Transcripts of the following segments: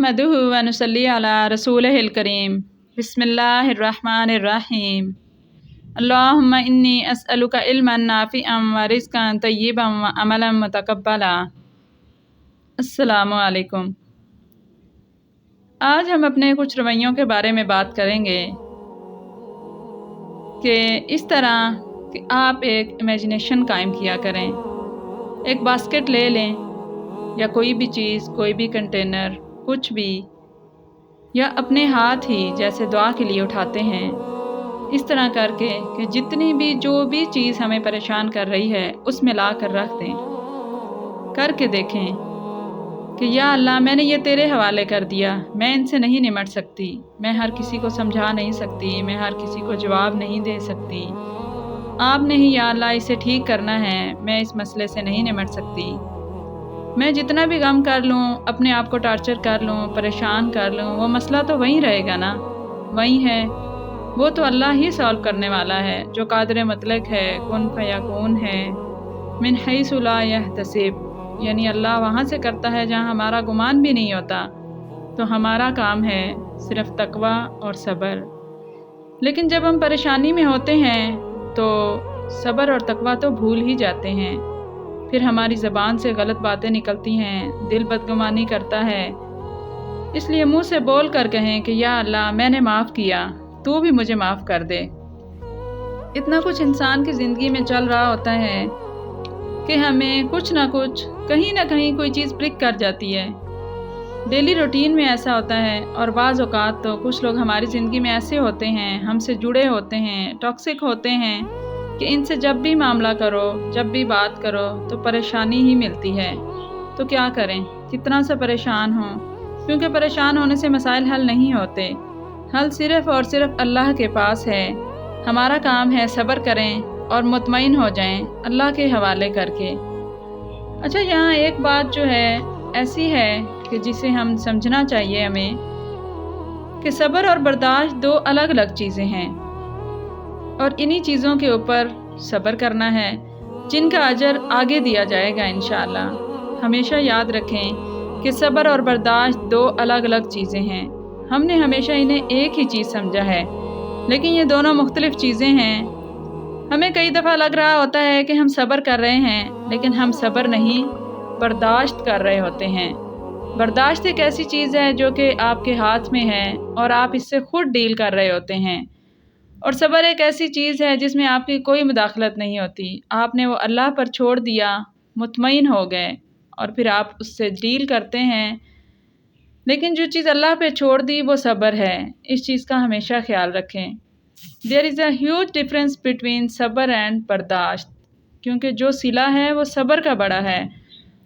नहमदुहु व नुसल्ली अला रसूलिहिल करीम। बिस्मिल्लाहिर्रहमानिर्रहीम। अल्लाहुम्मा इन्नी अस्अलुका इल्मन नाफिअन व रिज़्क़न तय्यिबन व अमलन मुतक़ब्बला। अस्सलामु अलैकुम। आज हम अपने कुछ रवैयों के बारे में बात करेंगे कि इस तरह कि आप एक इमेजिनेशन कायम किया करें। एक बास्केट ले लें या कोई भी चीज़, कोई भी कंटेनर, कुछ भी, या अपने हाथ ही जैसे दुआ के लिए उठाते हैं, इस तरह करके कि जितनी भी जो भी चीज़ हमें परेशान कर रही है उसमें ला कर रख दें। करके देखें कि या अल्लाह, मैंने ये तेरे हवाले कर दिया, मैं इनसे नहीं निमट सकती, मैं हर किसी को समझा नहीं सकती, मैं हर किसी को जवाब नहीं दे सकती, आपने ही या अल्लाह इसे ठीक करना है, मैं इस मसले से नहीं निमट सकती। मैं जितना भी गम कर लूँ, अपने आप को टॉर्चर कर लूँ, परेशान कर लूँ, वो मसला तो वहीं रहेगा ना, वहीं है। वो तो अल्लाह ही सॉल्व करने वाला है, जो कादिर मुतलक है, कुन फयकून है, मिन हैसु ला यहतसिब, यानी अल्लाह वहाँ से करता है जहाँ हमारा गुमान भी नहीं होता। तो हमारा काम है सिर्फ तकवा और सब्र। लेकिन जब हम परेशानी में होते हैं तो सब्र और तकवा तो भूल ही जाते हैं। फिर हमारी ज़बान से गलत बातें निकलती हैं, दिल बदगुमानी करता है। इसलिए मुंह से बोल कर कहें कि या अल्लाह, मैंने माफ़ किया, तू भी मुझे माफ़ कर दे। इतना कुछ इंसान की ज़िंदगी में चल रहा होता है कि हमें कुछ ना कुछ, कहीं ना कहीं कोई चीज़ प्रिक कर जाती है। डेली रूटीन में ऐसा होता है। और बाज़ औक़ात तो कुछ लोग हमारी ज़िंदगी में ऐसे होते हैं, हमसे जुड़े होते हैं, टॉक्सिक होते हैं कि इनसे जब भी मामला करो, जब भी बात करो तो परेशानी ही मिलती है। तो क्या करें, कितना सा परेशान हों, क्योंकि परेशान होने से मसाइल हल नहीं होते। हल सिर्फ़ और सिर्फ अल्लाह के पास है। हमारा काम है सब्र करें और मुतमईन हो जाएं अल्लाह के हवाले करके। अच्छा, यहाँ एक बात जो है ऐसी है कि जिसे हम समझना चाहिए हमें, कि सब्र और बर्दाश्त दो अलग अलग चीज़ें हैं, और इन्हीं चीज़ों के ऊपर सब्र करना है जिनका अजर आगे दिया जाएगा इंशाअल्लाह। हमेशा याद रखें कि सब्र और बर्दाश्त दो अलग अलग चीज़ें हैं। हमने हमेशा इन्हें एक ही चीज़ समझा है, लेकिन ये दोनों मुख्तलिफ चीज़ें हैं। हमें कई दफ़ा लग रहा होता है कि हम सब्र कर रहे हैं, लेकिन हम सब्र नहीं, बर्दाश्त कर रहे होते हैं। बर्दाश्त एक ऐसी चीज़ है जो कि आपके हाथ में है और आप इससे खुद डील कर रहे होते हैं। और सब्र एक ऐसी चीज़ है जिसमें आपकी कोई मुदाखलत नहीं होती। आपने वो अल्लाह पर छोड़ दिया, मुतमईन हो गए और फिर आप उससे डील करते हैं। लेकिन जो चीज़ अल्लाह पे छोड़ दी वो सब्र है। इस चीज़ का हमेशा ख्याल रखें। There is a huge difference between सब्र एंड बर्दाश्त, क्योंकि जो सिला है वो सब्र का बड़ा है,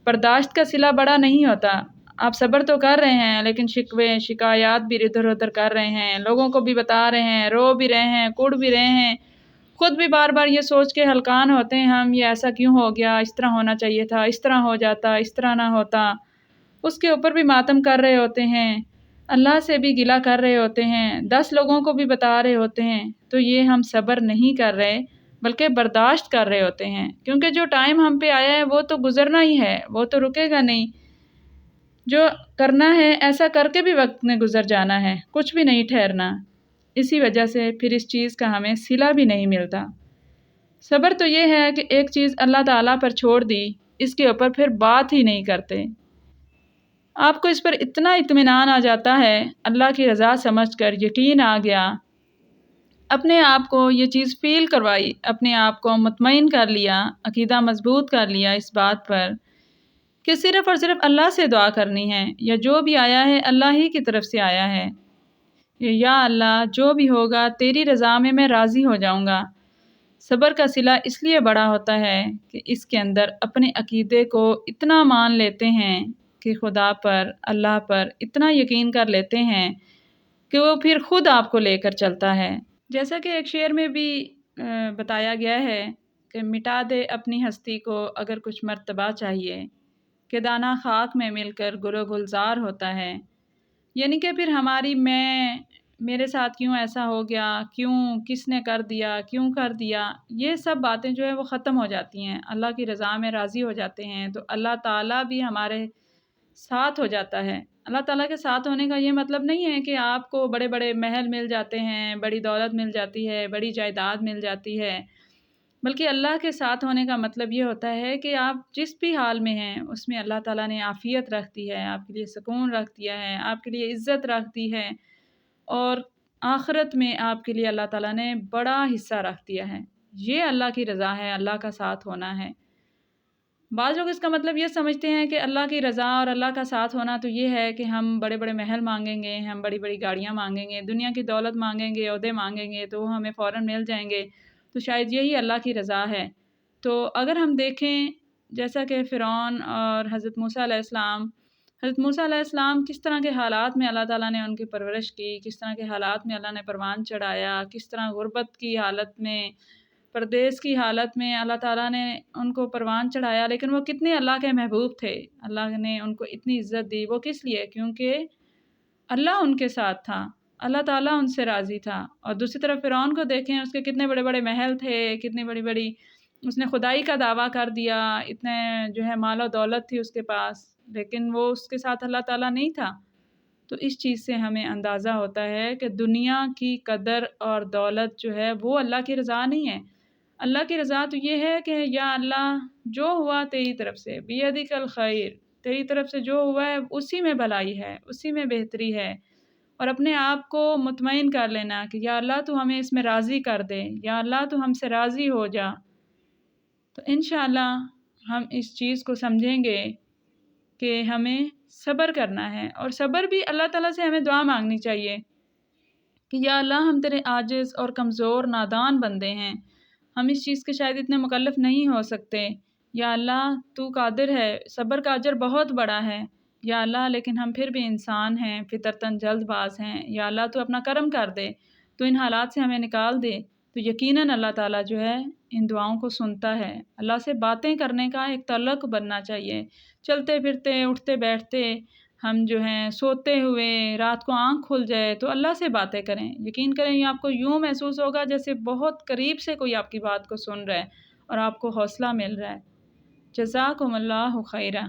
बर्दाश्त का सिला बड़ा नहीं होता। आप सब्र तो कर रहे हैं, लेकिन शिकवे शिकायत भी इधर उधर कर रहे हैं, लोगों को भी बता रहे हैं, रो भी रहे हैं, कुड़ भी रहे हैं, खुद भी बार बार ये सोच के हलकान होते हैं, हम ये ऐसा क्यों हो गया, इस तरह होना चाहिए था, इस तरह हो जाता, इस तरह ना होता। उसके ऊपर भी मातम कर रहे होते हैं, अल्लाह से भी गिला कर रहे होते हैं, 10 लोगों को भी बता रहे होते हैं। तो ये हम सब्र नहीं कर रहे, बल्कि बर्दाश्त कर रहे होते हैं, क्योंकि जो टाइम हम पे आया है वो तो गुजरना ही है, वो तो रुकेगा नहीं। जो करना है ऐसा करके भी वक्त ने गुजर जाना है, कुछ भी नहीं ठहरना। इसी वजह से फिर इस चीज़ का हमें सिला भी नहीं मिलता। सब्र तो ये है कि एक चीज़ अल्लाह ताला पर छोड़ दी, इसके ऊपर फिर बात ही नहीं करते। आपको इस पर इतना इत्मीनान आ जाता है, अल्लाह की रज़ा समझकर यकीन आ गया, अपने आप को ये चीज़ फ़ील करवाई, अपने आप को मुतमईन कर लिया, अकीदा मज़बूत कर लिया इस बात पर कि सिर्फ़ और सिर्फ अल्लाह से दुआ करनी है, या जो भी आया है अल्लाह ही की तरफ से आया है। या अल्लाह, जो भी होगा तेरी रज़ा में मैं राज़ी हो जाऊँगा। सब्र का सिला इसलिए बड़ा होता है कि इसके अंदर अपने अकीदे को इतना मान लेते हैं कि खुदा पर, अल्लाह पर इतना यकीन कर लेते हैं कि वो फिर खुद आपको लेकर चलता है। जैसा कि एक शेर में भी बताया गया है कि मिटा दे अपनी हस्ती को अगर कुछ मर्तबा चाहिए, कि दाना खाक में मिलकर गुलो गुलजार होता है। यानी कि फिर हमारी मैं, मेरे साथ क्यों ऐसा हो गया, क्यों, किसने कर दिया, क्यों कर दिया, ये सब बातें जो है वो ख़त्म हो जाती हैं। अल्लाह की रज़ा में राज़ी हो जाते हैं तो अल्लाह ताला भी हमारे ساتھ ہو جاتا ہے۔ اللہ تعالیٰ کے ساتھ ہونے کا یہ مطلب نہیں ہے کہ آپ کو بڑے بڑے محل مل جاتے ہیں، بڑی دولت مل جاتی ہے، بڑی جائیداد مل جاتی ہے، بلکہ اللہ کے ساتھ ہونے کا مطلب یہ ہوتا ہے کہ آپ جس بھی حال میں ہیں اس میں اللہ تعالیٰ نے عافیت رکھ دی ہے، آپ کے لیے سکون رکھ دیا ہے، آپ کے لیے عزت رکھ دی ہے، اور آخرت میں آپ کے لیے اللہ تعالیٰ نے بڑا حصہ رکھ دیا ہے۔ یہ اللہ کی رضا ہے، اللہ کا ساتھ ہونا ہے۔ بعض لوگ اس کا مطلب یہ سمجھتے ہیں کہ اللہ کی رضا اور اللہ کا ساتھ ہونا تو یہ ہے کہ ہم بڑے بڑے محل مانگیں گے، ہم بڑی بڑی گاڑیاں مانگیں گے، دنیا کی دولت مانگیں گے، عہدے مانگیں گے تو وہ ہمیں فوراً مل جائیں گے، تو شاید یہی اللہ کی رضا ہے۔ تو اگر ہم دیکھیں جیسا کہ فرعون اور حضرت موسیٰ علیہ السلام، حضرت موسیٰ علیہ السلام کس طرح کے حالات میں اللہ تعالیٰ نے ان کی پرورش کی، کس طرح کے حالات میں اللہ نے پروان چڑھایا، کس طرح غربت کی حالت میں، پردیس کی حالت میں اللہ تعالیٰ نے ان کو پروان چڑھایا، لیکن وہ کتنے اللہ کے محبوب تھے، اللہ نے ان کو اتنی عزت دی۔ وہ کس لیے؟ کیونکہ اللہ ان کے ساتھ تھا، اللہ تعالیٰ ان سے راضی تھا۔ اور دوسری طرف فرعون کو دیکھیں، اس کے کتنے بڑے بڑے محل تھے، کتنی بڑی بڑی، اس نے خدائی کا دعویٰ کر دیا، اتنے جو ہے مال و دولت تھی اس کے پاس، لیکن وہ اس کے ساتھ اللہ تعالیٰ نہیں تھا۔ تو اس چیز سے ہمیں اندازہ ہوتا ہے کہ دنیا کی قدر اور دولت جو ہے وہ اللہ کی رضا نہیں ہے۔ اللہ کی رضا تو یہ ہے کہ یا اللہ جو ہوا تیری طرف سے، بیدک الخیر، تیری طرف سے جو ہوا ہے اسی میں بھلائی ہے، اسی میں بہتری ہے، اور اپنے آپ کو مطمئن کر لینا کہ یا اللہ تو ہمیں اس میں راضی کر دے، یا اللہ تو ہم سے راضی ہو جا۔ تو انشاءاللہ ہم اس چیز کو سمجھیں گے کہ ہمیں صبر کرنا ہے، اور صبر بھی اللہ تعالیٰ سے ہمیں دعا مانگنی چاہیے کہ یا اللہ ہم تیرے عاجز اور کمزور نادان بندے ہیں، ہم اس چیز کے شاید اتنے مکلف نہیں ہو سکتے، یا اللہ تو قادر ہے، صبر کا اجر بہت بڑا ہے، یا اللہ لیکن ہم پھر بھی انسان ہیں، فطرتاً جلد باز ہیں، یا اللہ تو اپنا کرم کر دے، تو ان حالات سے ہمیں نکال دے۔ تو یقیناً اللہ تعالیٰ جو ہے ان دعاؤں کو سنتا ہے۔ اللہ سے باتیں کرنے کا ایک تعلق بننا چاہیے، چلتے پھرتے، اٹھتے بیٹھتے، ہم جو ہیں سوتے ہوئے، رات کو آنکھ کھل جائے تو اللہ سے باتیں کریں۔ یقین کریں یہ آپ کو یوں محسوس ہوگا جیسے بہت قریب سے کوئی آپ کی بات کو سن رہا ہے اور آپ کو حوصلہ مل رہا ہے۔ جزاکم اللہ خیرہ۔